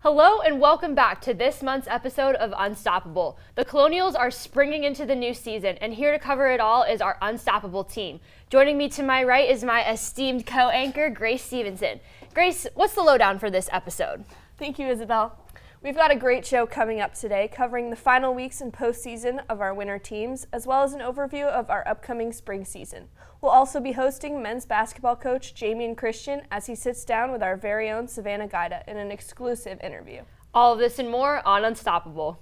Hello and welcome back to this month's episode of Unstoppable. The Colonials are springing into the new season, and here to cover it all is our Unstoppable team. Joining me to my right is my esteemed co-anchor, Grace Stevenson. Grace, what's the lowdown for this episode? Thank you, Isabel. We've got a great show coming up today, covering the final weeks and postseason of our winter teams, as well as an overview of our upcoming spring season. We'll also be hosting men's basketball coach Jamian Christian as he sits down with our very own Savannah Guida in an exclusive interview. All of this and more on Unstoppable.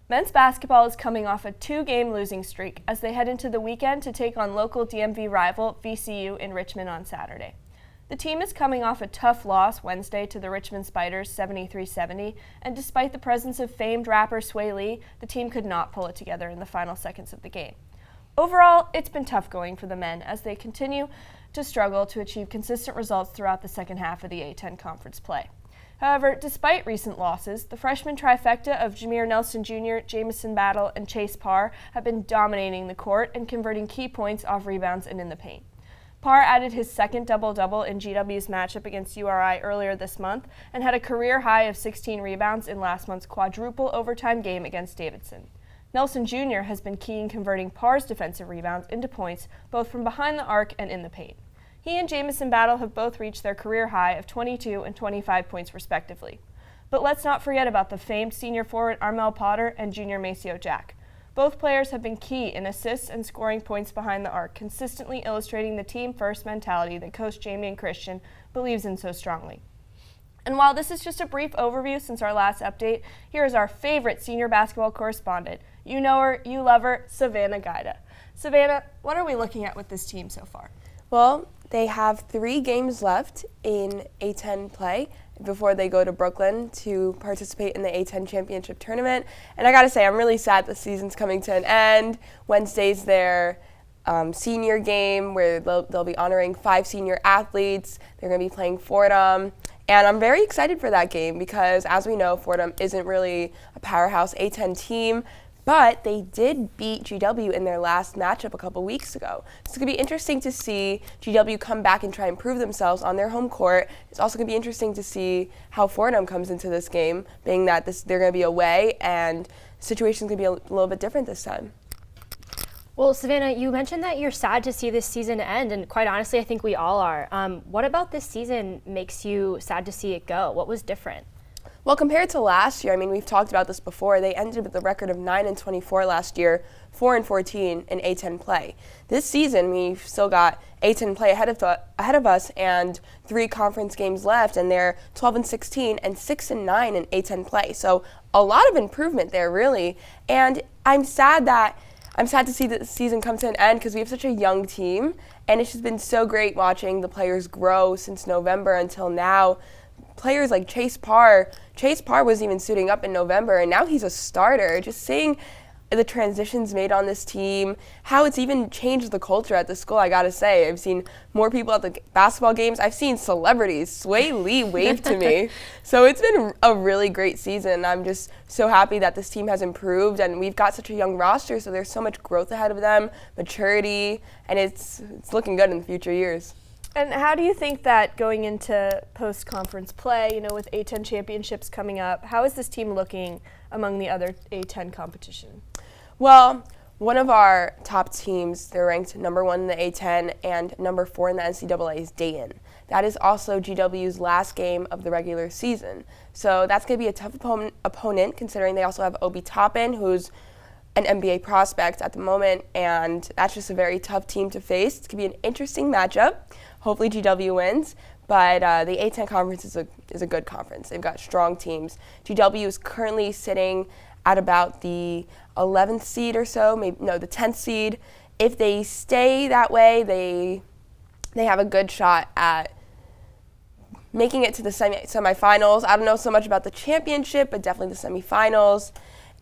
Men's basketball is coming off a 2-game losing streak as they head into the weekend to take on local DMV rival VCU in Richmond on Saturday. The team is coming off a tough loss Wednesday to the Richmond Spiders 73-70, and despite the presence of famed rapper Sway Lee, the team could not pull it together in the final seconds of the game. Overall, it's been tough going for the men as they continue to struggle to achieve consistent results throughout the second half of the A-10 conference play. However, despite recent losses, the freshman trifecta of Jameer Nelson Jr., Jamison Battle, and Chase Parr have been dominating the court and converting key points off rebounds and in the paint. Parr added his second double-double in GW's matchup against URI earlier this month and had a career high of 16 rebounds in last month's quadruple overtime game against Davidson. Nelson Jr. has been key in converting Parr's defensive rebounds into points both from behind the arc and in the paint. He and Jamison Battle have both reached their career high of 22 and 25 points respectively. But let's not forget about the famed senior forward Armel Potter and junior Maceo Jack. Both players have been key in assists and scoring points behind the arc, consistently illustrating the team-first mentality that Coach Jamian Christian believes in so strongly. And while this is just a brief overview since our last update, here is our favorite senior basketball correspondent. You know her, you love her, Savannah Guida. Savannah, what are we looking at with this team so far? Well, they have 3 games left in A-10 play before they go to Brooklyn to participate in the A-10 championship tournament. And I gotta say, I'm really sad the season's coming to an end. Wednesday's their senior game where they'll be honoring 5 senior athletes. They're gonna be playing Fordham. And I'm very excited for that game because, as we know, Fordham isn't really a powerhouse A-10 team, but they did beat GW in their last matchup a couple weeks ago. So it's going to be interesting to see GW come back and try and prove themselves on their home court. It's also going to be interesting to see how Fordham comes into this game, being that they're going to be away and the situation's going to be a little bit different this time. Well, Savannah, you mentioned that you're sad to see this season end, and quite honestly, I think we all are. What about this season makes you sad to see it go? What was different? Well, compared to last year, I mean, we've talked about this before. They ended with a record of 9-24 last year, 4-14 in A-10 play. This season, we've still got A-10 play ahead of us and 3 conference games left, and they're 12-16 and 6-9 in A-10 play. So a lot of improvement there, really. And I'm sad to see the season come to an end because we have such a young team, and it's just been so great watching the players grow since November until now. Players like Chase Parr wasn't even suiting up in November, and now he's a starter. Just seeing the transitions made on this team, how it's even changed the culture at the school, I gotta say. I've seen more people at the basketball games. I've seen celebrities. Sway Lee waved to me. So it's been a really great season. I'm just so happy that this team has improved, and we've got such a young roster, so there's so much growth ahead of them, maturity, and it's looking good in the future years. And how do you think that going into post-conference play, with A-10 championships coming up, how is this team looking among the other A-10 competition? Well, one of our top teams, they're ranked number 1 in the A-10 and number 4 in the NCAA is Dayton. That is also GW's last game of the regular season. So that's going to be a tough opponent considering they also have Obi Toppin, who's an NBA prospect at the moment, and that's just a very tough team to face. It's going to be an interesting matchup. Hopefully GW wins, but the A-10 conference is a good conference. They've got strong teams. GW is currently sitting at about the 11th seed or so, the 10th seed. If they stay that way, they have a good shot at making it to the semifinals. I don't know so much about the championship, but definitely the semifinals.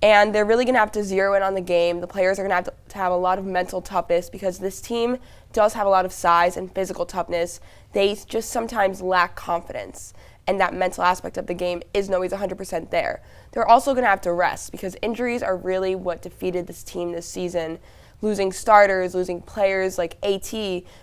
And they're really going to have to zero in on the game. The players are going to have a lot of mental toughness because this team does have a lot of size and physical toughness. They just sometimes lack confidence, and that mental aspect of the game isn't always 100% there. They're also going to have to rest because injuries are really what defeated this team this season. Losing starters, losing players like AT.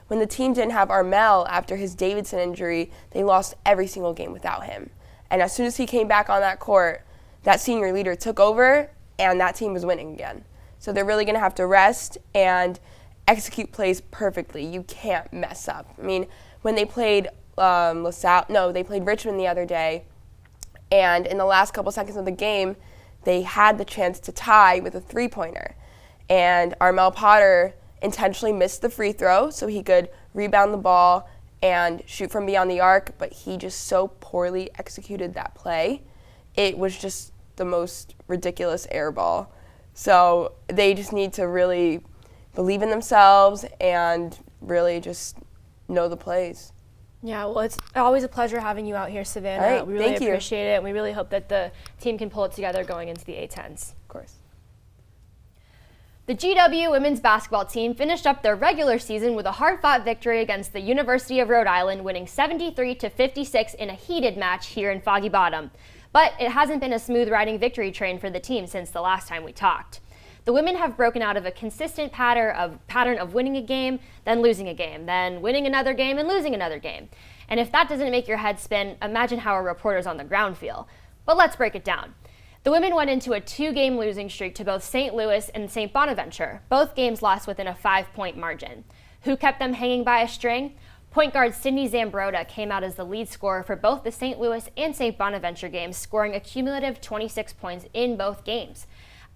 When the team didn't have Armel after his Davidson injury, they lost every single game without him. And as soon as he came back on that court, that senior leader took over, and that team was winning again. So they're really going to have to rest and execute plays perfectly. You can't mess up. I mean, when they played they played Richmond the other day, and in the last couple seconds of the game, they had the chance to tie with a three-pointer. And Armel Potter intentionally missed the free throw so he could rebound the ball and shoot from beyond the arc, but he just so poorly executed that play. It was just the most ridiculous air ball. So they just need to really believe in themselves and really just know the plays. Yeah, well, it's always a pleasure having you out here, Savannah. All right, we really thank you. appreciate it, and we really hope that the team can pull it together going into the A10s. Of course. The GW women's basketball team finished up their regular season with a hard-fought victory against the University of Rhode Island, winning 73-56 in a heated match here in Foggy Bottom. But it hasn't been a smooth-riding victory train for the team since the last time we talked. The women have broken out of a consistent pattern of winning a game, then losing a game, then winning another game and losing another game. And if that doesn't make your head spin, imagine how our reporters on the ground feel. But let's break it down. The women went into a 2-game losing streak to both St. Louis and St. Bonaventure. Both games lost within a 5-point margin. Who kept them hanging by a string? Point guard Sydney Zambroda came out as the lead scorer for both the St. Louis and St. Bonaventure games, scoring a cumulative 26 points in both games.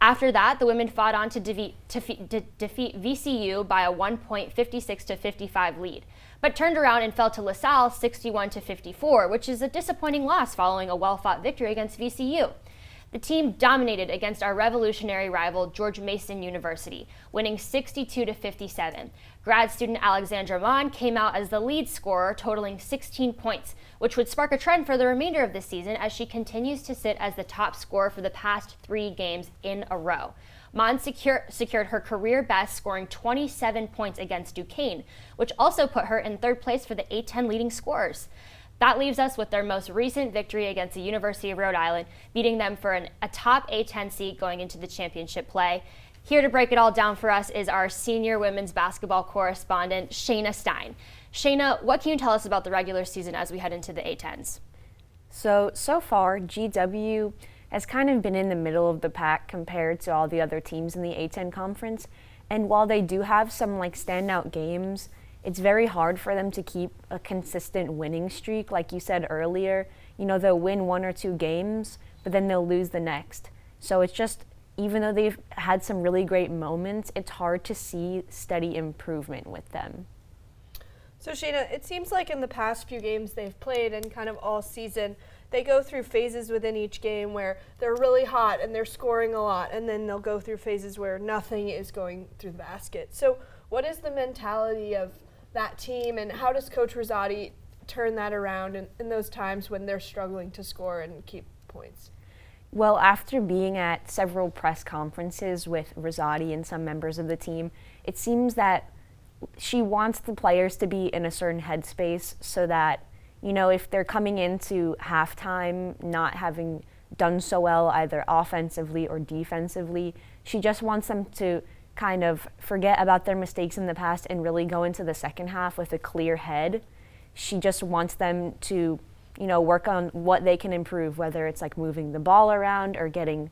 After that, the women fought on to defeat VCU by a 1-point 56-55 lead, but turned around and fell to LaSalle 61-54, which is a disappointing loss following a well-fought victory against VCU. The team dominated against our revolutionary rival, George Mason University, winning 62-57. Grad student Alexandra Mon came out as the lead scorer, totaling 16 points, which would spark a trend for the remainder of the season as she continues to sit as the top scorer for the past 3 games in a row. Mon secured her career best, scoring 27 points against Duquesne, which also put her in 3rd place for the A10 leading scorers. That leaves us with their most recent victory against the University of Rhode Island, beating them for a top A10 seed going into the championship play. Here to break it all down for us is our senior women's basketball correspondent, Shayna Stein. Shayna, what can you tell us about the regular season as we head into the A10s? So far, GW has kind of been in the middle of the pack compared to all the other teams in the A10 conference. And while they do have some standout games, it's very hard for them to keep a consistent winning streak. Like you said earlier, they'll win 1 or 2 games, but then they'll lose the next. So it's just, even though they've had some really great moments, it's hard to see steady improvement with them. So Shayna, it seems like in the past few games they've played and kind of all season, they go through phases within each game where they're really hot and they're scoring a lot, and then they'll go through phases where nothing is going through the basket. So what is the mentality of that team, and how does Coach Rosati turn that around in those times when they're struggling to score and keep points? Well, after being at several press conferences with Rosati and some members of the team, it seems that she wants the players to be in a certain headspace so that, if they're coming into halftime not having done so well either offensively or defensively, she just wants them to kind of forget about their mistakes in the past and really go into the second half with a clear head. She just wants them to, work on what they can improve, whether it's moving the ball around or getting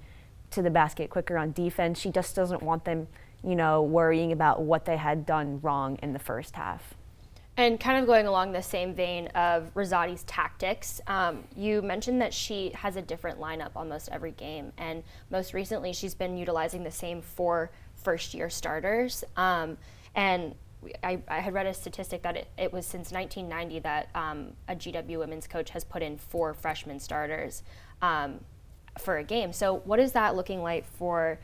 to the basket quicker on defense. She just doesn't want them, worrying about what they had done wrong in the first half. And kind of going along the same vein of Rosati's tactics, you mentioned that she has a different lineup almost every game, and most recently she's been utilizing the same 4 first-year starters. And I had read a statistic that it was since 1990 that a GW women's coach has put in 4 freshman starters for a game. So what is that looking like for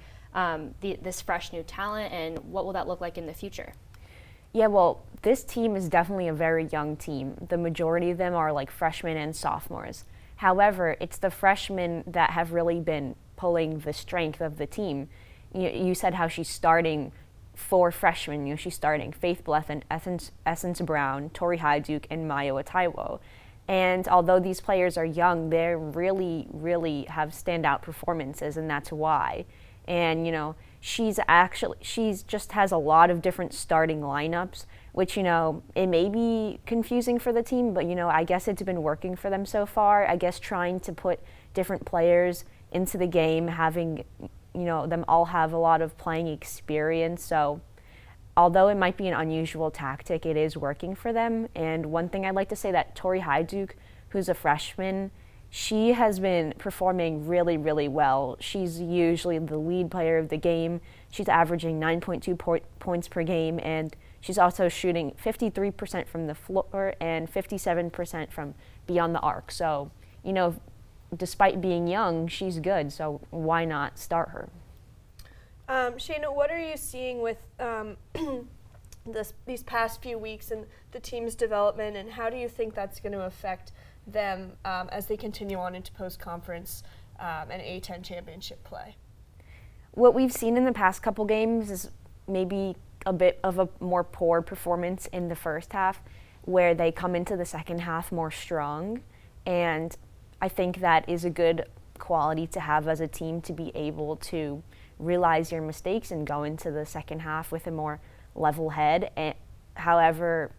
this fresh new talent, and what will that look like in the future? Yeah, well, this team is definitely a very young team. The majority of them are freshmen and sophomores. However, it's the freshmen that have really been pulling the strength of the team. You said how she's starting 4 freshmen. She's starting Faith Blethyn, Essence Brown, Tori Hyduke, and Mayo Ataiwo. And although these players are young, they really, really have standout performances, and that's why. And, she's just has a lot of different starting lineups, which, it may be confusing for the team, but, I guess it's been working for them so far. I guess trying to put different players into the game, having, them all have a lot of playing experience. So although it might be an unusual tactic, it is working for them. And one thing I'd like to say that Tori Hyduke, who's a freshman, she has been performing really, really well. She's usually the lead player of the game. She's averaging 9.2 points per game, and she's also shooting 53% from the floor and 57% from beyond the arc. So, despite being young, she's good, so why not start her? Shayna, what are you seeing with these past few weeks and the team's development, and how do you think that's going to affect them as they continue on into post-conference and A-10 championship play? What we've seen in the past couple games is maybe a bit of a more poor performance in the first half, where they come into the second half more strong, and I think that is a good quality to have as a team, to be able to realize your mistakes and go into the second half with a more level head. And, however,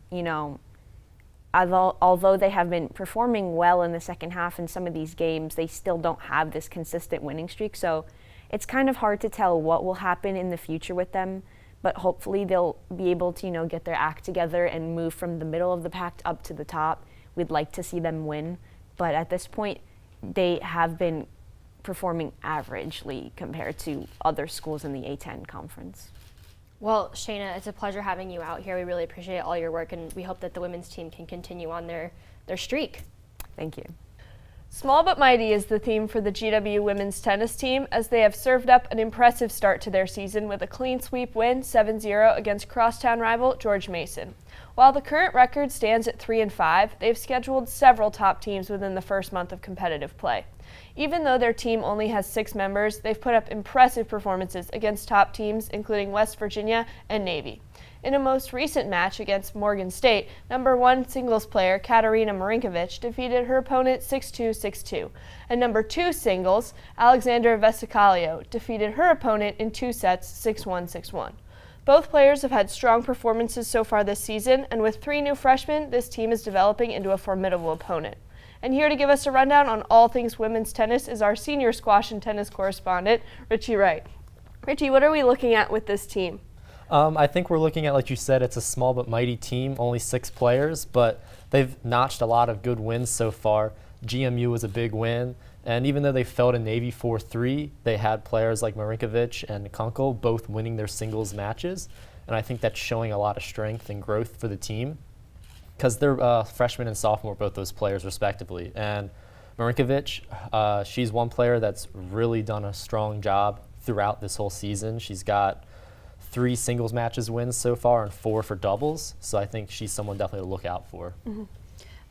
although they have been performing well in the second half in some of these games, they still don't have this consistent winning streak. So it's kind of hard to tell what will happen in the future with them, but hopefully they'll be able to, get their act together and move from the middle of the pack up to the top. We'd like to see them win, but at this point, they have been performing averagely compared to other schools in the A-10 conference. Well, Shayna, it's a pleasure having you out here. We really appreciate all your work, and we hope that the women's team can continue on their streak. Thank you. Small but mighty is the theme for the GW women's tennis team, as they have served up an impressive start to their season with a clean sweep win 7-0 against crosstown rival George Mason. While the current record stands at 3-5, they've scheduled several top teams within the first month of competitive play. Even though their team only has 6 members, they've put up impressive performances against top teams including West Virginia and Navy. In a most recent match against Morgan State, number 1 singles player Katarina Marinkovic defeated her opponent 6-2, 6-2. And number 2 singles, Alexandra Vesicalio, defeated her opponent in 2 sets 6-1, 6-1. Both players have had strong performances so far this season, and with 3 new freshmen, this team is developing into a formidable opponent. And here to give us a rundown on all things women's tennis is our senior squash and tennis correspondent, Richie Wright. Richie, what are we looking at with this team? I think we're looking at, like you said, it's a small but mighty team, only 6 players, but they've notched a lot of good wins so far. GMU was a big win, and even though they fell to Navy 4-3, they had players like Marinkovic and Kunkel both winning their singles matches, and I think that's showing a lot of strength and growth for the team, because they're freshman and sophomore, both those players respectively. And Marinkovic, she's one player that's really done a strong job throughout this whole season. She's got 3 singles matches wins so far and 4 for doubles, so I think she's someone definitely to look out for. Mm-hmm.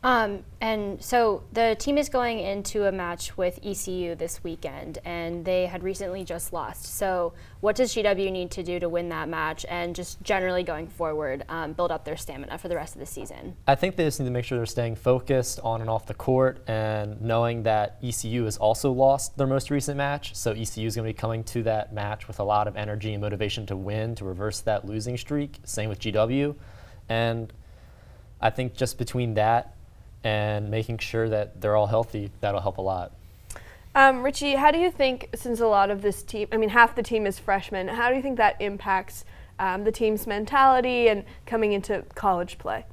And so the team is going into a match with ECU this weekend, and they had recently just lost. So what does GW need to do to win that match, and just generally going forward, build up their stamina for the rest of the season? I think they just need to make sure they're staying focused on and off the court, and knowing that ECU has also lost their most recent match, so ECU is going to be coming to that match with a lot of energy and motivation to win, to reverse that losing streak. Same with GW. And I think just between that and making sure that they're all healthy, that'll help a lot. Richie, how do you think, since a lot of this team, half the team is freshmen, how do you think that impacts the team's mentality and coming into college play?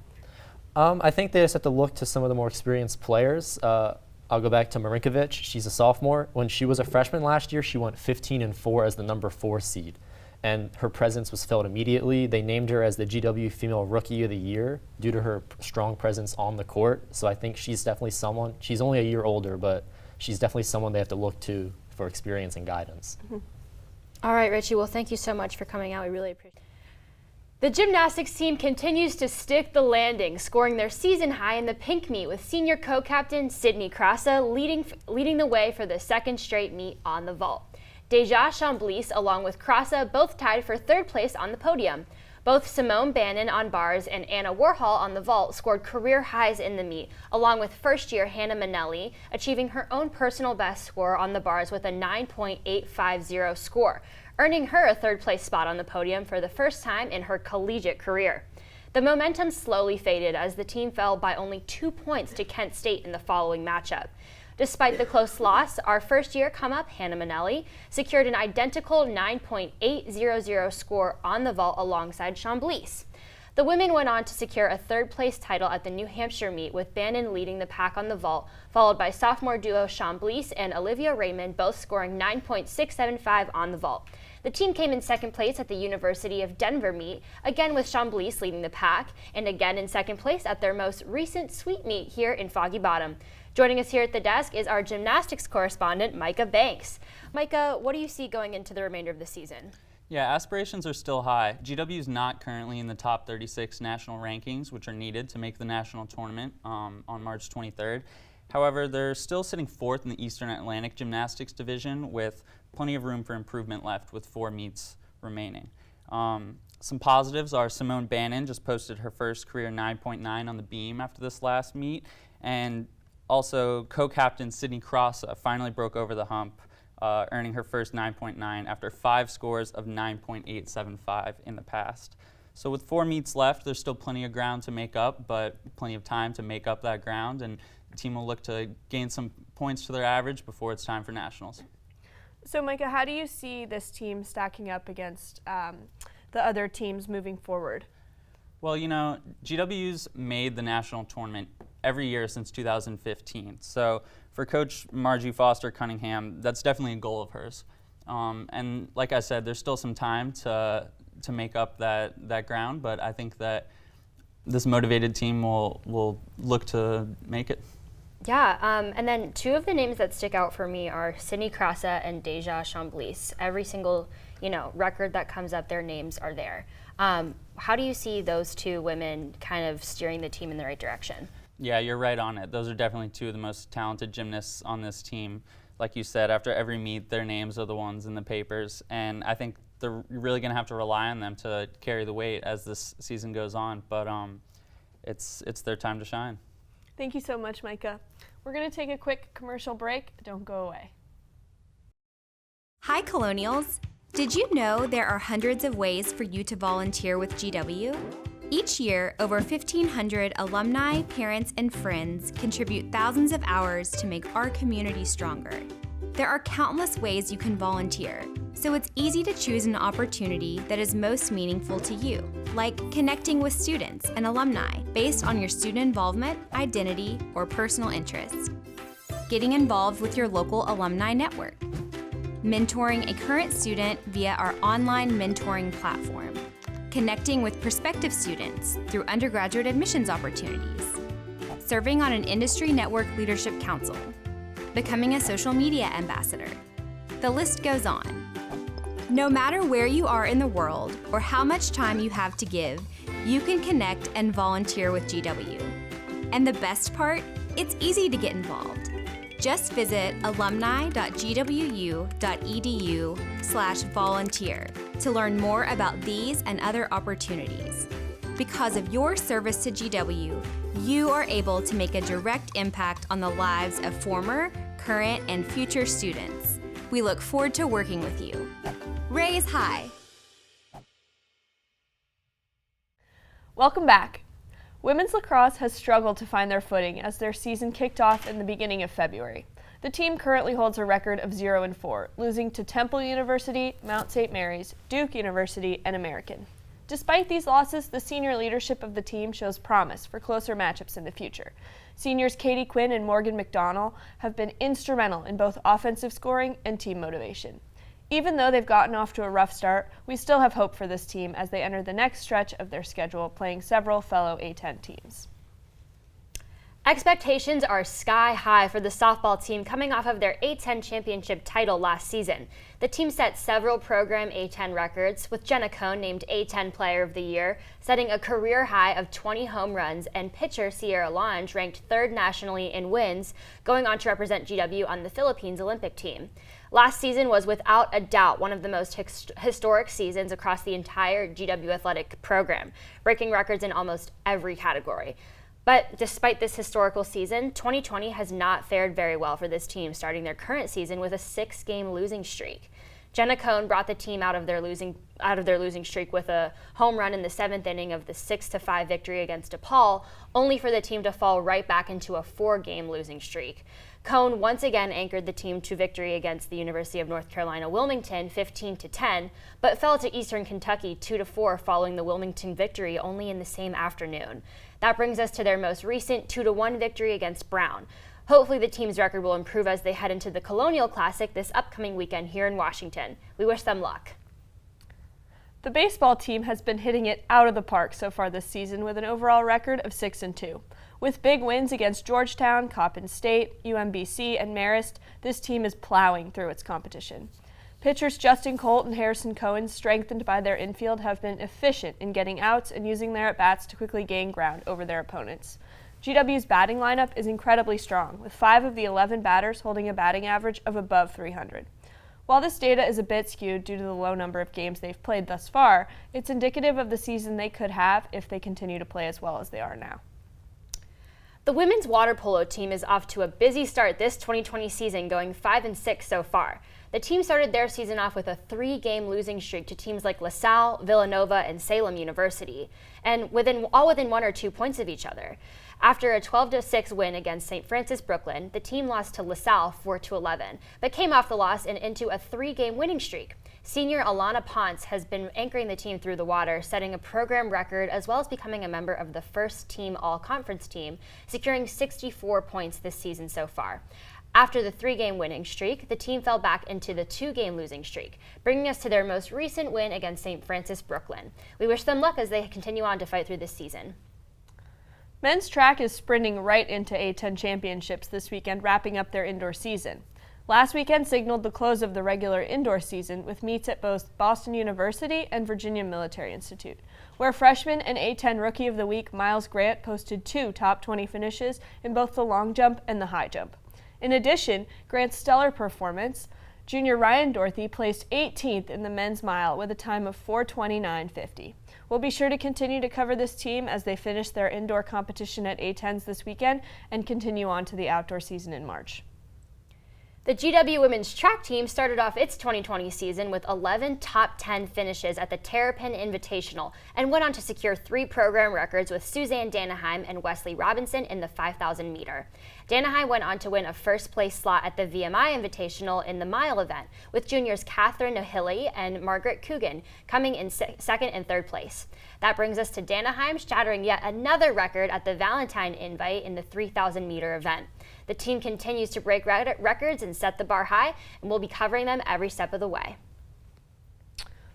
I think they just have to look to some of the more experienced players. I'll go back to Marinkovic. She's a sophomore. When she was a freshman last year, she went 15-4 as the number 4 seed. And her presence was felt immediately. They named her as the GW Female Rookie of the Year due to her strong presence on the court. So I think she's definitely someone, she's only a year older, but she's definitely someone they have to look to for experience and guidance. Mm-hmm. All right, Richie, well, thank you so much for coming out. We really appreciate it. The gymnastics team continues to stick the landing, scoring their season high in the pink meet with senior co-captain Sydney Crassa leading the way for the second straight meet on the vault. Deja Chamblis, along with Krasa, both tied for third place on the podium. Both Simone Bannon on bars and Anna Warhol on the vault scored career highs in the meet, along with first-year Hannah Manelli achieving her own personal best score on the bars with a 9.850 score, earning her a third-place spot on the podium for the first time in her collegiate career. The momentum slowly faded as the team fell by only 2 points to Kent State in the following matchup. Despite the close loss, our first-year come-up, Hannah Manelli, secured an identical 9.800 score on the vault alongside Chamblis. The women went on to secure a third-place title at the New Hampshire meet, with Bannon leading the pack on the vault, followed by sophomore duo Chamblis and Olivia Raymond, both scoring 9.675 on the vault. The team came in second place at the University of Denver meet, again with Chamblis leading the pack, and again in second place at their most recent sweet meet here in Foggy Bottom. Joining us here at the desk is our gymnastics correspondent, Micah Banks. Micah, what do you see going into the remainder of the season? Yeah, aspirations are still high. GW is not currently in the top 36 national rankings, which are needed to make the national tournament on March 23rd. However, they're still sitting fourth in the Eastern Atlantic Gymnastics Division with plenty of room for improvement left with 4 meets remaining. Some positives are Simone Bannon just posted her first career 9.9 on the beam after this last meet, and also co-captain Sydney Krasa finally broke over the hump, earning her first 9.9 after 5 scores of 9.875 in the past. So with 4 meets left, there's still plenty of ground to make up, but plenty of time to make up that ground, and the team will look to gain some points to their average before it's time for nationals. So Micah, how do you see this team stacking up against the other teams moving forward? Well, you know, GW's made the national tournament every year since 2015. So for Coach Margie Foster Cunningham, that's definitely a goal of hers. And like I said, there's still some time to make up that ground, but I think that this motivated team will look to make it. Yeah, and then 2 of the names that stick out for me are Sydney Krasa and Deja Chamblis. Every single, record that comes up, their names are there. How do you see those 2 women kind of steering the team in the right direction? Yeah, you're right on it. Those are definitely 2 of the most talented gymnasts on this team. Like you said, after every meet, their names are the ones in the papers, and I think they're really going to have to rely on them to carry the weight as this season goes on. But it's their time to shine. Thank you so much, Micah. We're going to take a quick commercial break. Don't go away. Hi, Colonials. Did you know there are hundreds of ways for you to volunteer with GW? Each year, over 1,500 alumni, parents, and friends contribute thousands of hours to make our community stronger. There are countless ways you can volunteer, so it's easy to choose an opportunity that is most meaningful to you, like connecting with students and alumni based on your student involvement, identity, or personal interests. Getting involved with your local alumni network. Mentoring a current student via our online mentoring platform. Connecting with prospective students through undergraduate admissions opportunities. Serving on an industry network leadership council. Becoming a social media ambassador. The list goes on. No matter where you are in the world or how much time you have to give, you can connect and volunteer with GW. And the best part, it's easy to get involved. Just visit alumni.gwu.edu/volunteer to learn more about these and other opportunities. Because of your service to GW, you are able to make a direct impact on the lives of former, current, and future students. We look forward to working with you. Raise high. Welcome back. Women's lacrosse has struggled to find their footing as their season kicked off in the beginning of February. The team currently holds a record of 0-4, losing to Temple University, Mount St. Mary's, Duke University, and American. Despite these losses, the senior leadership of the team shows promise for closer matchups in the future. Seniors Katie Quinn and Morgan McDonnell have been instrumental in both offensive scoring and team motivation. Even though they've gotten off to a rough start, we still have hope for this team as they enter the next stretch of their schedule, playing several fellow A10 teams. Expectations are sky high for the softball team coming off of their A10 championship title last season. The team set several program A10 records, with Jenna Cohn named A10 Player of the Year, setting a career high of 20 home runs, and pitcher Sierra Lange ranked third nationally in wins, going on to represent GW on the Philippines Olympic team. Last season was without a doubt one of the most historic seasons across the entire GW athletic program, breaking records in almost every category. But despite this historical season, 2020 has not fared very well for this team, starting their current season with a 6-game losing streak. Jenna Cohn brought the team out of their losing streak with a home run in the 7th inning of the 6-5 victory against DePaul, only for the team to fall right back into a 4-game losing streak. Cohn once again anchored the team to victory against the University of North Carolina Wilmington 15-10, but fell to Eastern Kentucky 2-4 following the Wilmington victory only in the same afternoon. That brings us to their most recent 2-1 victory against Brown. Hopefully the team's record will improve as they head into the Colonial Classic this upcoming weekend here in Washington. We wish them luck. The baseball team has been hitting it out of the park so far this season with an overall record of 6-2. With big wins against Georgetown, Coppin State, UMBC, and Marist, this team is plowing through its competition. Pitchers Justin Colt and Harrison Cohen, strengthened by their infield, have been efficient in getting outs and using their at-bats to quickly gain ground over their opponents. GW's batting lineup is incredibly strong, with 5 of the 11 batters holding a batting average of above 300. While this data is a bit skewed due to the low number of games they've played thus far, it's indicative of the season they could have if they continue to play as well as they are now. The women's water polo team is off to a busy start this 2020 season, going 5-6 so far. The team started their season off with a 3-game losing streak to teams like LaSalle, Villanova, and Salem University, and all within 1 or 2 points of each other. After a 12-6 win against St. Francis Brooklyn, the team lost to LaSalle 4-11, but came off the loss and into a 3-game winning streak. Senior Alana Ponce has been anchoring the team through the water, setting a program record as well as becoming a member of the first-team all-conference team, securing 64 points this season so far. After the 3-game winning streak, the team fell back into the 2-game losing streak, bringing us to their most recent win against St. Francis Brooklyn. We wish them luck as they continue on to fight through this season. Men's track is sprinting right into A10 championships this weekend, wrapping up their indoor season. Last weekend signaled the close of the regular indoor season with meets at both Boston University and Virginia Military Institute, where freshman and A10 Rookie of the Week Miles Grant posted 2 top 20 finishes in both the long jump and the high jump. In addition, Grant's stellar performance, junior Ryan Dorothy placed 18th in the men's mile with a time of 4:29.50. We'll be sure to continue to cover this team as they finish their indoor competition at A10s this weekend and continue on to the outdoor season in March. The GW women's track team started off its 2020 season with 11 top 10 finishes at the Terrapin Invitational and went on to secure 3 program records with Suzanne Danaheim and Wesley Robinson in the 5,000 meter. Danaheim went on to win a first-place slot at the VMI Invitational in the mile event, with juniors Catherine Nohilly and Margaret Coogan coming in second and third place. That brings us to Danaheim shattering yet another record at the Valentine Invite in the 3,000 meter event. The team continues to break records and set the bar high, and we'll be covering them every step of the way.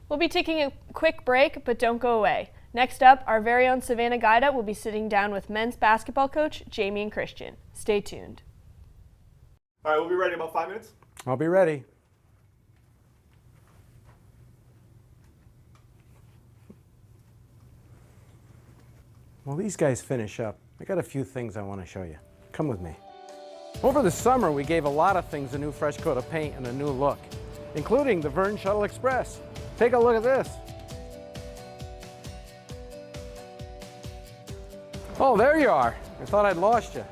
We'll be taking a quick break, but don't go away. Next up, our very own Savannah Guida will be sitting down with men's basketball coach Jamie and Christian. Stay tuned. All right, we'll be ready in about 5 minutes. I'll be ready. While these guys finish up, I got a few things I want to show you. Come with me. Over the summer, we gave a lot of things a new fresh coat of paint and a new look, including the Vern Shuttle Express. Take a look at this. Oh, there you are. I thought I'd lost you.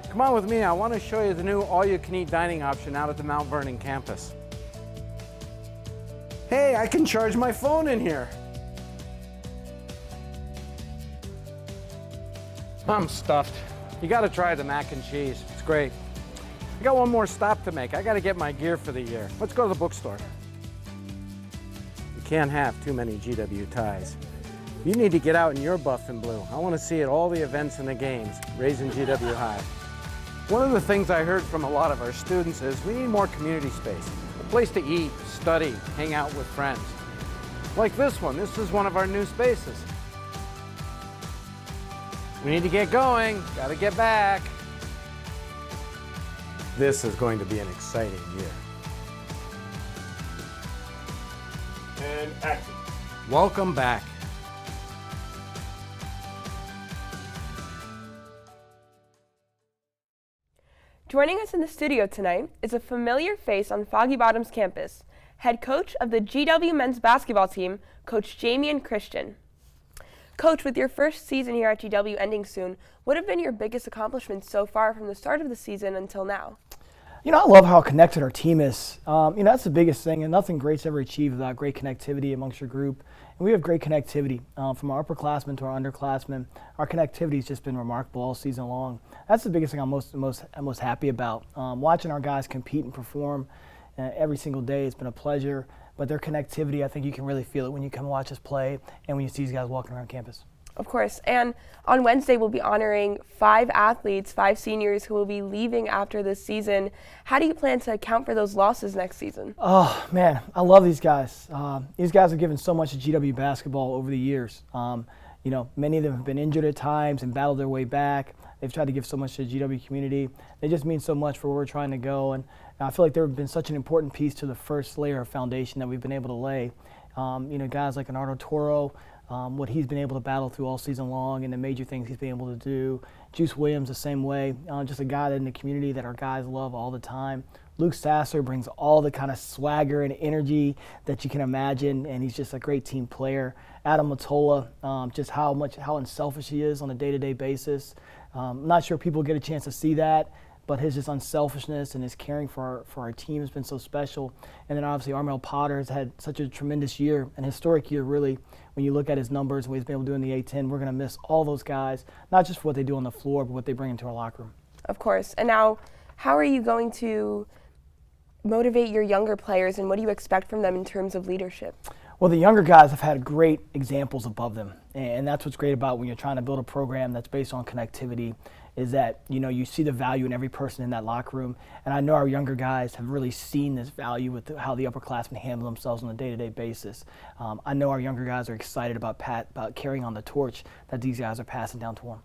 Come on with me. I want to show you the new all-you-can-eat dining option out at the Mount Vernon campus. Hey, I can charge my phone in here. I'm stuffed. You got to try the mac and cheese. It's great. I got one more stop to make. I got to get my gear for the year. Let's go to the bookstore. You can't have too many GW ties. You need to get out in your buff and blue. I want to see at all the events and the games, raising GW high. One of the things I heard from a lot of our students is we need more community space, a place to eat, study, hang out with friends. Like this one. This is one of our new spaces. We need to get going. Got to get back. This is going to be an exciting year. And action. Welcome back. Joining us in the studio tonight is a familiar face on Foggy Bottoms campus, head coach of the GW men's basketball team, Coach Jamian Christian. Coach, with your first season here at GW ending soon, what have been your biggest accomplishments so far from the start of the season until now? You know, I love how connected our team is. That's the biggest thing, and nothing great's ever achieved without great connectivity amongst your group. And we have great connectivity from our upperclassmen to our underclassmen. Our connectivity has just been remarkable all season long. That's the biggest thing I'm most happy about. Watching our guys compete and perform every single day, it's been a pleasure. But their connectivity, I think you can really feel it when you come watch us play and when you see these guys walking around campus. Of course. And on Wednesday, we'll be honoring 5 athletes, 5 seniors who will be leaving after this season. How do you plan to account for those losses next season? Oh, man, I love these guys. These guys have given so much to GW basketball over the years. Many of them have been injured at times and battled their way back. They've tried to give so much to the GW community. They just mean so much for where we're trying to go. And I feel like they've been such an important piece to the first layer of foundation that we've been able to lay. Guys like Leonardo Toro, what he's been able to battle through all season long and the major things he's been able to do. Juice Williams the same way, just a guy in the community that our guys love all the time. Luke Sasser brings all the kind of swagger and energy that you can imagine, and he's just a great team player. Adam Matola, just how unselfish he is on a day-to-day basis. I'm not sure people get a chance to see that, but his just unselfishness and his caring for our team has been so special. And then obviously Armel Potter has had such a tremendous year, an historic year really. When you look at his numbers, what he's been able to do in the A-10, we're going to miss all those guys, not just for what they do on the floor, but what they bring into our locker room. Of course. And now, how are you going to motivate your younger players, and what do you expect from them in terms of leadership? Well, the younger guys have had great examples above them, and that's what's great about when you're trying to build a program that's based on connectivity, is that you see the value in every person in that locker room. And I know our younger guys have really seen this value with how the upperclassmen handle themselves on a day-to-day basis. I know our younger guys are excited about carrying on the torch that these guys are passing down to them.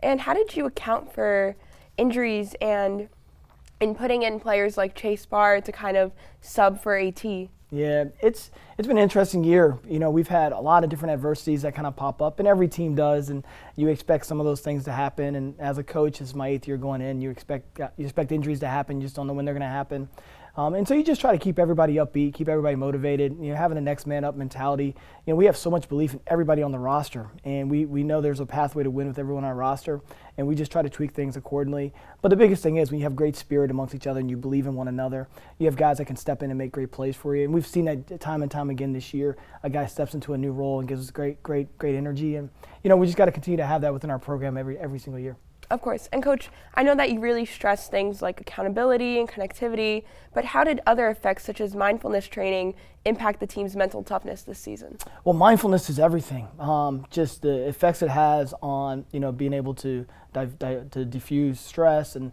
And how did you account for injuries and in putting in players like Chase Barr to kind of sub for AT? Yeah, it's been an interesting year. We've had a lot of different adversities that kind of pop up, and every team does, and you expect some of those things to happen. And as a coach, this is my 8th year going in, you expect injuries to happen, you just don't know when they're going to happen. And so you just try to keep everybody upbeat, keep everybody motivated, having a next man up mentality. We have so much belief in everybody on the roster, and we know there's a pathway to win with everyone on our roster, and we just try to tweak things accordingly. But the biggest thing is when you have great spirit amongst each other and you believe in one another, you have guys that can step in and make great plays for you. And we've seen that time and time again this year. A guy steps into a new role and gives us great energy. And, we just got to continue to have that within our program every single year. Of course. And Coach, I know that you really stress things like accountability and connectivity, but how did other effects such as mindfulness training impact the team's mental toughness this season? Well, mindfulness is everything. Just the effects it has on, being able to diffuse stress and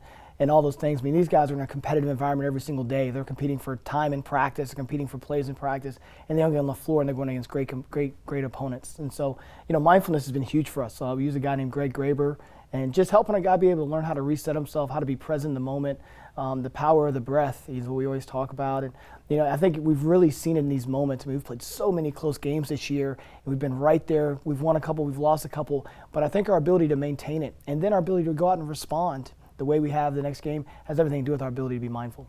all those things. I mean, these guys are in a competitive environment every single day. They're competing for time in practice, they're competing for plays in practice, and they don't get on the floor and they're going against great opponents. And so, mindfulness has been huge for us. We use a guy named Greg Graber, and just helping a guy be able to learn how to reset himself, how to be present in the moment, the power of the breath is what we always talk about. And I think we've really seen it in these moments. We've played so many close games this year, and we've been right there. We've won a couple, we've lost a couple, but I think our ability to maintain it and then our ability to go out and respond the way we have the next game has everything to do with our ability to be mindful.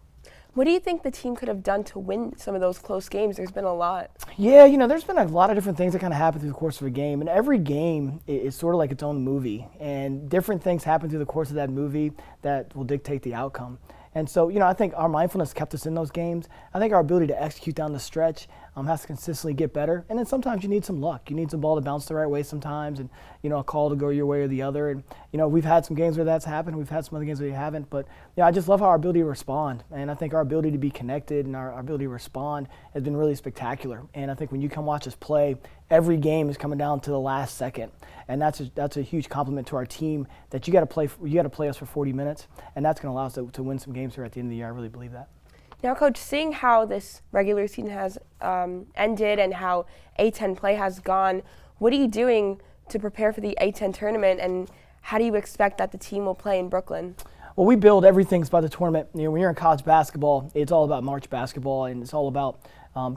What do you think the team could have done to win some of those close games? There's been a lot. Yeah, there's been a lot of different things that kind of happen through the course of a game, and every game is sort of like its own movie, and different things happen through the course of that movie that will dictate the outcome. And so, I think our mindfulness kept us in those games. I think our ability to execute down the stretch has to consistently get better. And then sometimes you need some luck. You need some ball to bounce the right way sometimes, and, a call to go your way or the other. And, we've had some games where that's happened. We've had some other games where we haven't. But, I just love our ability to respond. And I think our ability to be connected and our ability to respond has been really spectacular. And I think when you come watch us play, every game is coming down to the last second. And that's a huge compliment to our team that you got to play us for 40 minutes. And that's going to allow us to win some games here at the end of the year. I really believe that. Now, Coach, seeing how this regular season has ended and how A-10 play has gone, what are you doing to prepare for the A-10 tournament, and how do you expect that the team will play in Brooklyn? Well, we build everything about the tournament. You know, when you're in college basketball, it's all about March basketball, and it's all about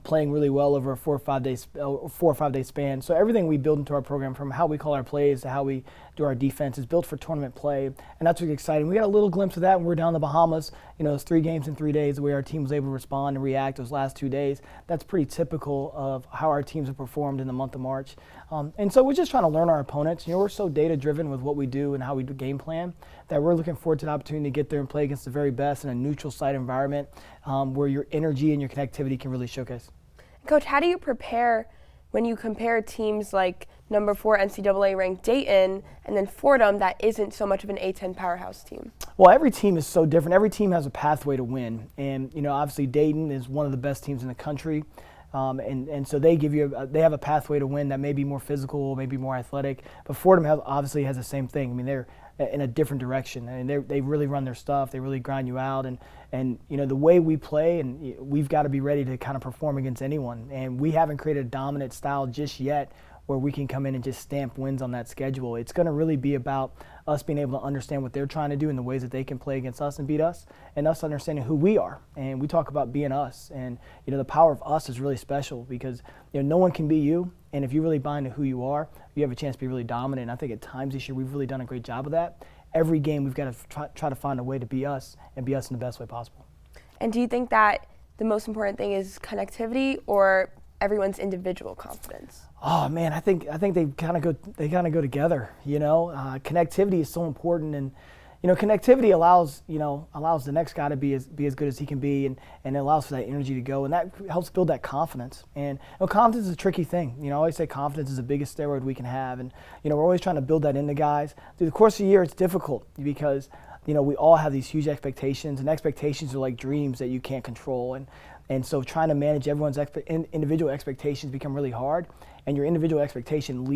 playing really well over a 4 or 5 day span. So everything we build into our program, from how we call our plays to how we do our defense, is built for tournament play, and that's what's exciting. We got a little glimpse of that when we were down in the Bahamas. You know, those 3 games in 3 days, the way our team was able to respond and react those last 2 days. That's pretty typical of how our teams have performed in the month of March. And so we're just trying to learn our opponents. You know, we're so data-driven with what we do and how we do game plan that we're looking forward to the opportunity to get there and play against the very best in a neutral site environment where your energy and your connectivity can really showcase. Coach, how do you prepare when you compare teams like number 4 NCAA ranked Dayton and then Fordham that isn't so much of an A-10 powerhouse team? Well, every team is so different. Every team has a pathway to win. And, you know, obviously Dayton is one of the best teams in the country. And so they have a pathway to win that may be more physical, maybe more athletic. But Fordham obviously has the same thing. I mean, they're in a different direction. I mean, they really run their stuff. They really grind you out. And you know, the way we play, and we've got to be ready to kind of perform against anyone. And we haven't created a dominant style just yet where we can come in and just stamp wins on that schedule. It's going to really be about us being able to understand what they're trying to do and the ways that they can play against us and beat us, and us understanding who we are. And we talk about being us. And you know, the power of us is really special because you know, no one can be you. And if you really buy into who you are, you have a chance to be really dominant. And I think at times this year we've really done a great job of that. Every game we've got to try to find a way to be us and be us in the best way possible. And do you think that the most important thing is connectivity or everyone's individual confidence? Oh man, I think they kind of go together. You know, connectivity is so important, and you know, connectivity allows the next guy to be as good as he can be, and it allows for that energy to go, and that helps build that confidence. And you know, confidence is a tricky thing. You know, I always say confidence is the biggest steroid we can have, and you know, we're always trying to build that into guys. Through the course of the year, it's difficult because you know, we all have these huge expectations, and expectations are like dreams that you can't control, and so trying to manage everyone's individual expectations become really hard, and your individual expectation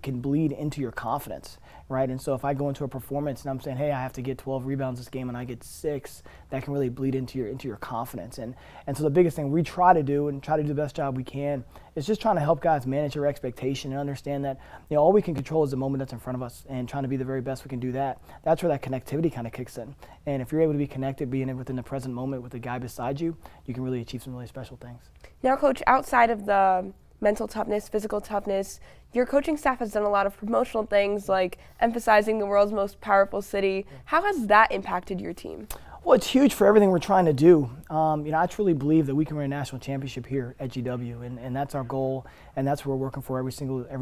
can bleed into your confidence, right? And so if I go into a performance and I'm saying, hey, I have to get 12 rebounds this game and I get 6, that can really bleed into your confidence. And so the biggest thing we try to do the best job we can is just trying to help guys manage their expectation and understand that you know, all we can control is the moment that's in front of us, and trying to be the very best we can do that. That's where that connectivity kind of kicks in. And if you're able to be connected, being within the present moment with the guy beside you, you can really achieve some really special things. Now, Coach, outside of the mental toughness, physical toughness, your coaching staff has done a lot of promotional things like emphasizing the world's most powerful city. How has that impacted your team? Well, it's huge for everything we're trying to do. You know, I truly believe that we can win a national championship here at GW, and that's our goal, and that's what we're working for every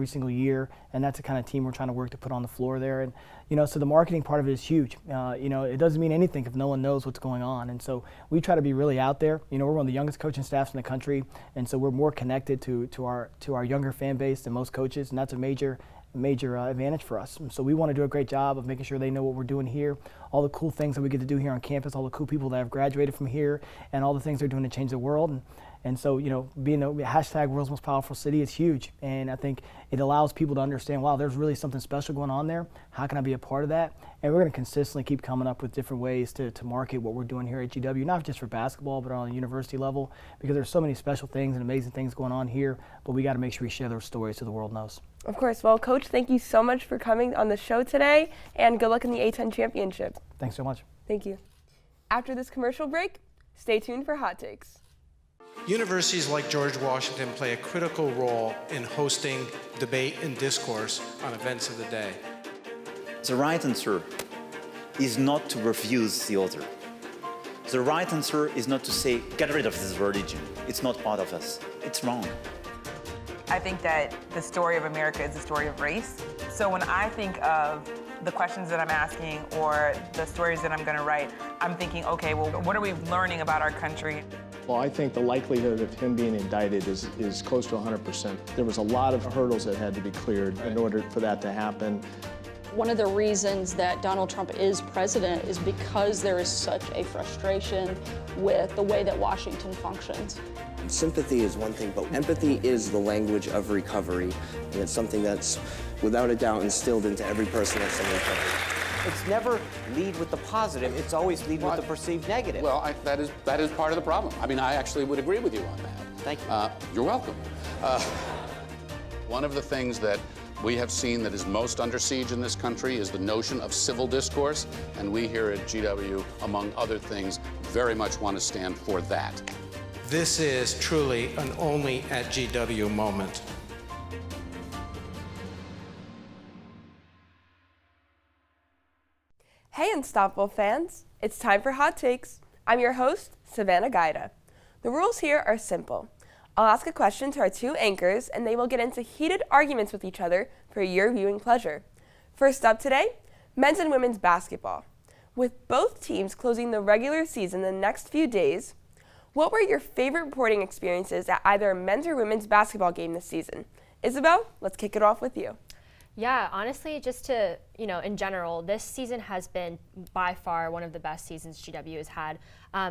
single year, and that's the kind of team we're trying to work to put on the floor there. And you know, so the marketing part of it is huge. You know, it doesn't mean anything if no one knows what's going on, and so we try to be really out there. You know, we're one of the youngest coaching staffs in the country, and so we're more connected to our younger fan base than most coaches, and that's a major advantage for us. And so we want to do a great job of making sure they know what we're doing here, all the cool things that we get to do here on campus, all the cool people that have graduated from here, and all the things they're doing to change the world. And so, you know, being the hashtag world's most powerful city is huge. And I think it allows people to understand, wow, there's really something special going on there. How can I be a part of that? And we're going to consistently keep coming up with different ways to market what we're doing here at GW, not just for basketball, but on a university level, because there's so many special things and amazing things going on here, but we got to make sure we share those stories so the world knows. Of course. Well, Coach, thank you so much for coming on the show today, and good luck in the A-10 championship. Thanks so much. Thank you. After this commercial break, stay tuned for Hot Takes. Universities like George Washington play a critical role in hosting debate and discourse on events of the day. The right answer is not to refuse the other. The right answer is not to say, get rid of this religion. It's not part of us. It's wrong. I think that the story of America is the story of race. So when I think of the questions that I'm asking or the stories that I'm going to write, I'm thinking, okay, well, what are we learning about our country? Well, I think the likelihood of him being indicted is close to 100%. There was a lot of hurdles that had to be cleared in order for that to happen. One of the reasons that Donald Trump is president is because there is such a frustration with the way that Washington functions. Sympathy is one thing, but empathy is the language of recovery, and it's something that's without a doubt instilled into every person that's in recovery. It's never lead with the positive, it's always lead with the perceived negative. Well, that is part of the problem. I mean, I actually would agree with you on that. Thank you. You're welcome. One of the things that we have seen that is most under siege in this country is the notion of civil discourse, and we here at GW, among other things, very much want to stand for that. This is truly an only at GW moment. Hey Unstoppable fans, it's time for Hot Takes. I'm your host, Savannah Gaida. The rules here are simple. I'll ask a question to our two anchors and they will get into heated arguments with each other for your viewing pleasure. First up today, men's and women's basketball. With both teams closing the regular season the next few days, what were your favorite reporting experiences at either a men's or women's basketball game this season? Isabel, let's kick it off with you. Yeah, honestly, just to, in general, this season has been by far one of the best seasons GW has had.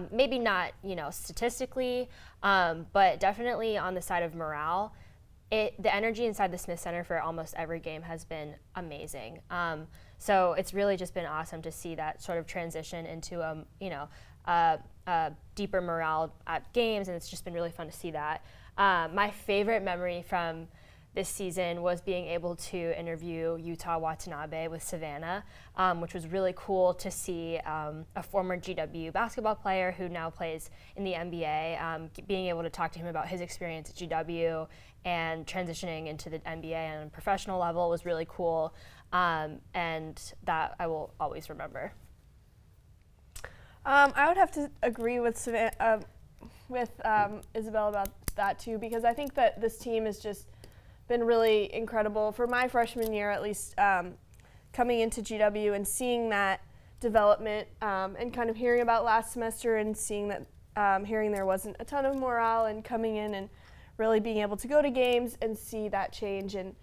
Maybe not, statistically, but definitely on the side of morale. The energy inside the Smith Center for almost every game has been amazing. So it's really just been awesome to see that sort of transition into, a deeper morale at games, and it's just been really fun to see that. My favorite memory from this season was being able to interview Yuta Watanabe with Savannah, which was really cool to see a former GW basketball player who now plays in the NBA, being able to talk to him about his experience at GW and transitioning into the NBA on a professional level was really cool, and that I will always remember. I would have to agree with Isabel about that too, because I think that this team has just been really incredible for my freshman year, at least, coming into GW and seeing that development and kind of hearing about last semester and seeing that, hearing there wasn't a ton of morale and coming in and really being able to go to games and see that change and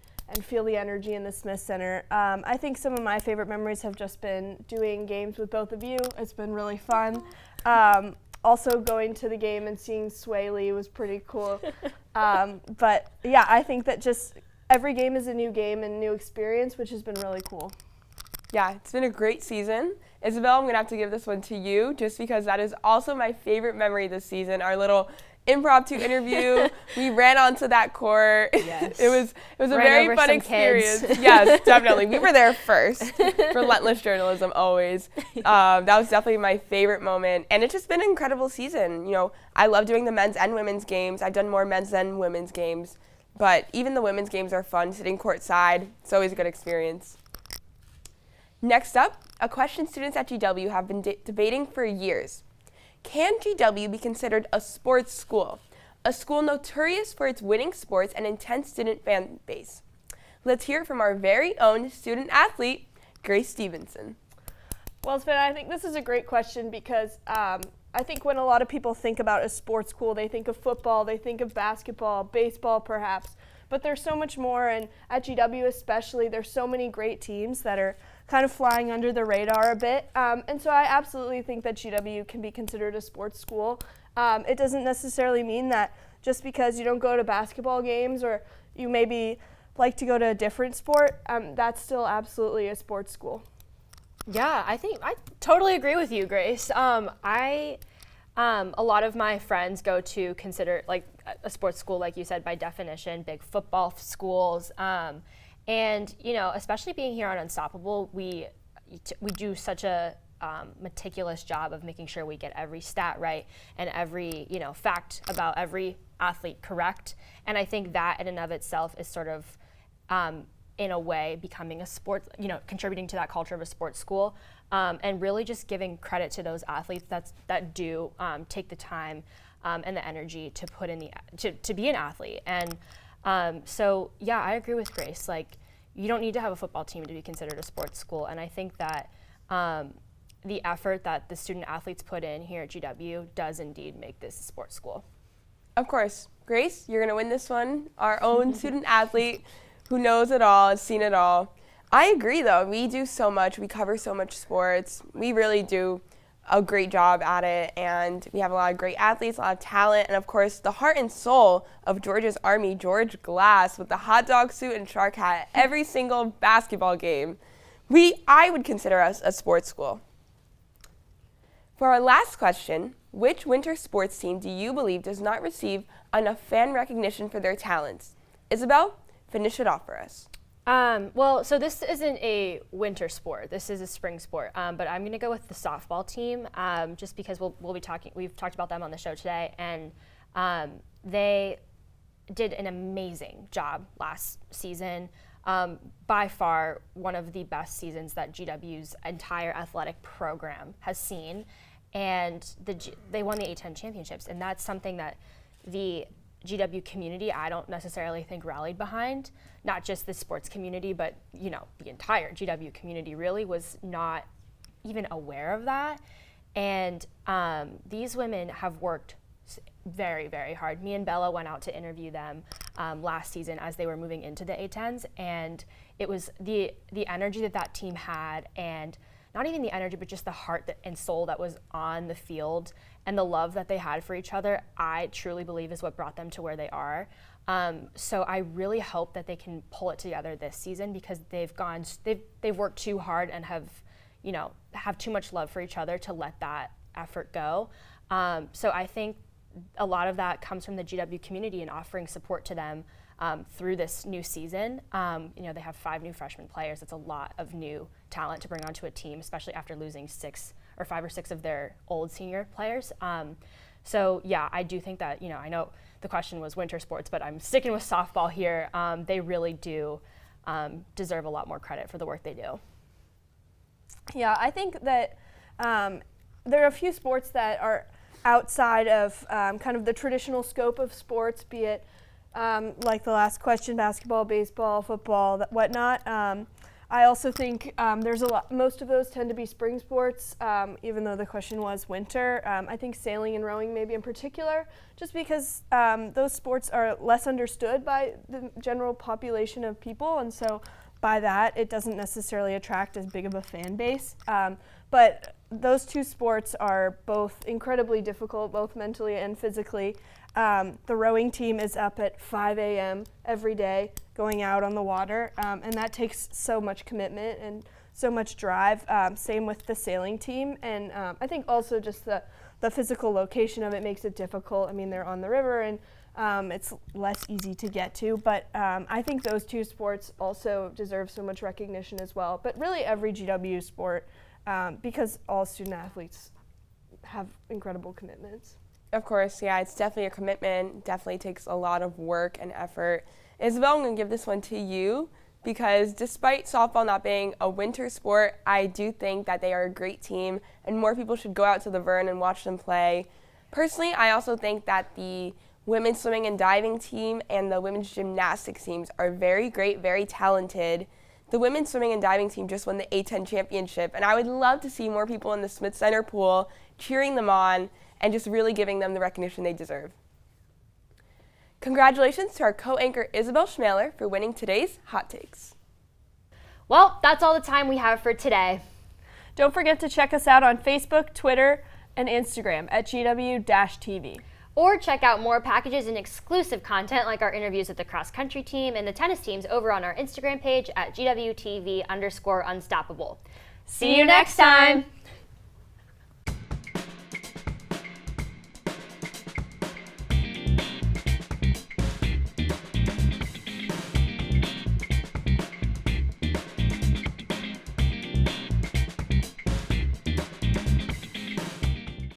feel the energy in the Smith Center. I think some of my favorite memories have just been doing games with both of you. It's been really fun. Also going to the game and seeing Sway Lee was pretty cool. But yeah, I think that just every game is a new game and new experience, which has been really cool. Yeah, it's been a great season. Isabel, I'm going to have to give this one to you just because that is also my favorite memory this season, our little impromptu interview. We ran onto that court. Yes. It was a very fun experience. Yes, definitely. We were there first. Relentless journalism, always. That was definitely my favorite moment. And it's just been an incredible season. I love doing the men's and women's games. I've done more men's than women's games. But even the women's games are fun, sitting courtside. It's always a good experience. Next up, a question students at GW have been debating for years. Can GW be considered a sports school? A school notorious for its winning sports and intense student fan base. Let's hear from our very own student athlete, Grace Stevenson. Well, Sven, I think this is a great question because I think when a lot of people think about a sports school, they think of football, they think of basketball, baseball perhaps, but there's so much more, and at GW especially, there's so many great teams that are kind of flying under the radar a bit. And so I absolutely think that GW can be considered a sports school. It doesn't necessarily mean that just because you don't go to basketball games or you maybe like to go to a different sport, that's still absolutely a sports school. Yeah, I totally agree with you, Grace. A lot of my friends go to consider like a sports school, like you said, by definition, big football schools. And, especially being here on Unstoppable, we do such a meticulous job of making sure we get every stat right and every, fact about every athlete correct. And I think that in and of itself is sort of, in a way, becoming a sports, contributing to that culture of a sports school, and really just giving credit to those athletes that do take the time and the energy to put in to be an athlete. And so, yeah, I agree with Grace. Like, you don't need to have a football team to be considered a sports school. And I think that the effort that the student athletes put in here at GW does indeed make this a sports school. Of course. Grace, you're going to win this one. Our own student athlete who knows it all, has seen it all. I agree, though. We do so much. We cover so much sports. We really do a great job at it, and we have a lot of great athletes, a lot of talent, and of course the heart and soul of Georgia's Army, George Glass, with the hot dog suit and shark hat at every single basketball game. I would consider us a sports school. For our last question, which winter sports team do you believe does not receive enough fan recognition for their talents? Isabel, finish it off for us. Well, so this isn't a winter sport. This is a spring sport. But I'm going to go with the softball team, just because we've talked about them on the show today, and they did an amazing job last season. By far one of the best seasons that GW's entire athletic program has seen, and they won the A10 championships, and that's something that the GW community, I don't necessarily think, rallied behind. Not just the sports community, but the entire GW community really was not even aware of that. And these women have worked very, very hard. Me and Bella went out to interview them last season as they were moving into the A10s, and it was the energy that team had, and not even the energy, but just the heart and soul that was on the field, and the love that they had for each other, I truly believe is what brought them to where they are. So I really hope that they can pull it together this season, because they've worked too hard and have too much love for each other to let that effort go. So I think a lot of that comes from the GW community and offering support to them through this new season. They have 5 new freshman players. It's a lot of new talent to bring onto a team, especially after losing 5 or 6 of their old senior players. So yeah, I do think that, I know the question was winter sports, but I'm sticking with softball here. They really do deserve a lot more credit for the work they do. Yeah, I think that there are a few sports that are outside of kind of the traditional scope of sports, be it like the last question, basketball, baseball, football, whatnot. I also think there's a lot, most of those tend to be spring sports, even though the question was winter. I think sailing and rowing maybe in particular, just because those sports are less understood by the general population of people, and so by that it doesn't necessarily attract as big of a fan base. But those 2 sports are both incredibly difficult, both mentally and physically. The rowing team is up at 5 a.m. every day going out on the water, and that takes so much commitment and so much drive. Same with the sailing team, and I think also just the physical location of it makes it difficult. I mean, they're on the river, and it's less easy to get to, but I think those 2 sports also deserve so much recognition as well. But really every GW sport, because all student athletes have incredible commitments. Of course, yeah, it's definitely a commitment. Definitely takes a lot of work and effort. Isabel, I'm going to give this one to you, because despite softball not being a winter sport, I do think that they are a great team, and more people should go out to the Vern and watch them play. Personally, I also think that the women's swimming and diving team and the women's gymnastics teams are very great, very talented. The women's swimming and diving team just won the A10 championship, and I would love to see more people in the Smith Center pool cheering them on and just really giving them the recognition they deserve. Congratulations to our co-anchor Isabel Schmaler for winning today's Hot Takes. Well, that's all the time we have for today. Don't forget to check us out on Facebook, Twitter, and Instagram at GW-TV. Or check out more packages and exclusive content like our interviews with the cross country team and the tennis teams over on our Instagram page at GWTV_Unstoppable. See you next time.